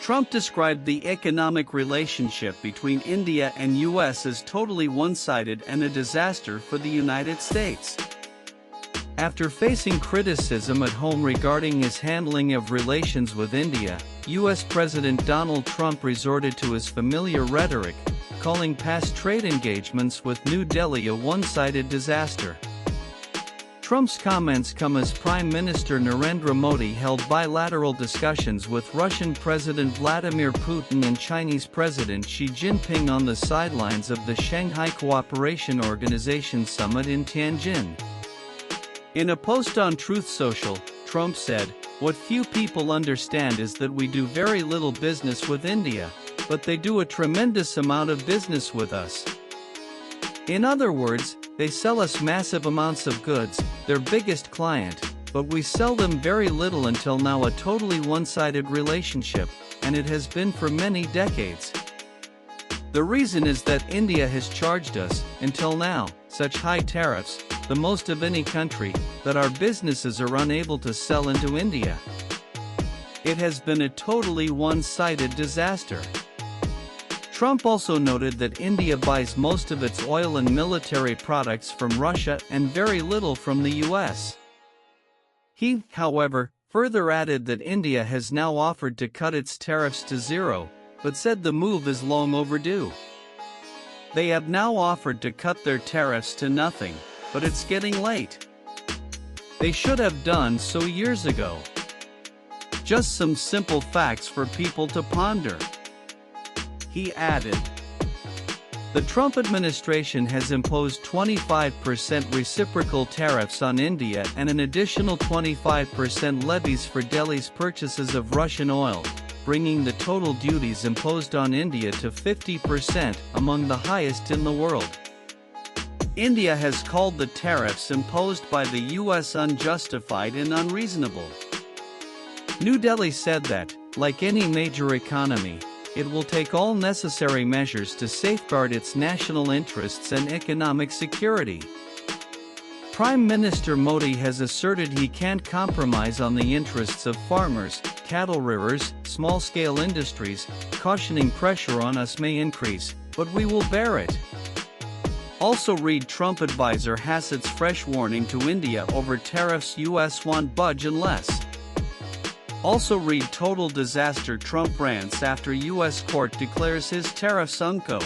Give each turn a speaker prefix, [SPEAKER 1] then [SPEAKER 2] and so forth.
[SPEAKER 1] Trump described the economic relationship between India and US as totally one-sided and a disaster for the United States. After facing criticism at home regarding his handling of relations with India, US President Donald Trump resorted to his familiar rhetoric, calling past trade engagements with New Delhi a one-sided disaster. Trump's comments come as Prime Minister Narendra Modi held bilateral discussions with Russian President Vladimir Putin and Chinese President Xi Jinping on the sidelines of the Shanghai Cooperation Organization Summit in Tianjin. In a post on Truth Social, Trump said, "What few people understand is that we do very little business with India, but they do a tremendous amount of business with us. In other words, they sell us massive amounts of goods, their biggest client, but we sell them very little until now, a totally one-sided relationship, and it has been for many decades. The reason is that India has charged us, until now, such high tariffs, the most of any country, that our businesses are unable to sell into India. It has been a totally one-sided disaster." Trump also noted that India buys most of its oil and military products from Russia and very little from the US. He, however, further added that India has now offered to cut its tariffs to zero, but said the move is long overdue. They have now offered to cut their tariffs to nothing, but it's getting late. They should have done so years ago. Just some simple facts for people to ponder. He added, "The Trump administration has imposed 25% reciprocal tariffs on India and an additional 25% levies for Delhi's purchases of Russian oil, bringing the total duties imposed on India to 50%, among the highest in the world. India has called the tariffs imposed by the US unjustified and unreasonable." New Delhi said that, like any major economy, it will take all necessary measures to safeguard its national interests and economic security. Prime Minister Modi has asserted he can't compromise on the interests of farmers, cattle rearers, small-scale industries, cautioning pressure on us may increase, but we will bear it. Also read Trump advisor Hassad's fresh warning to India over tariffs, US won't budge unless. Also read total disaster Trump rants after US court declares his tariffs unco.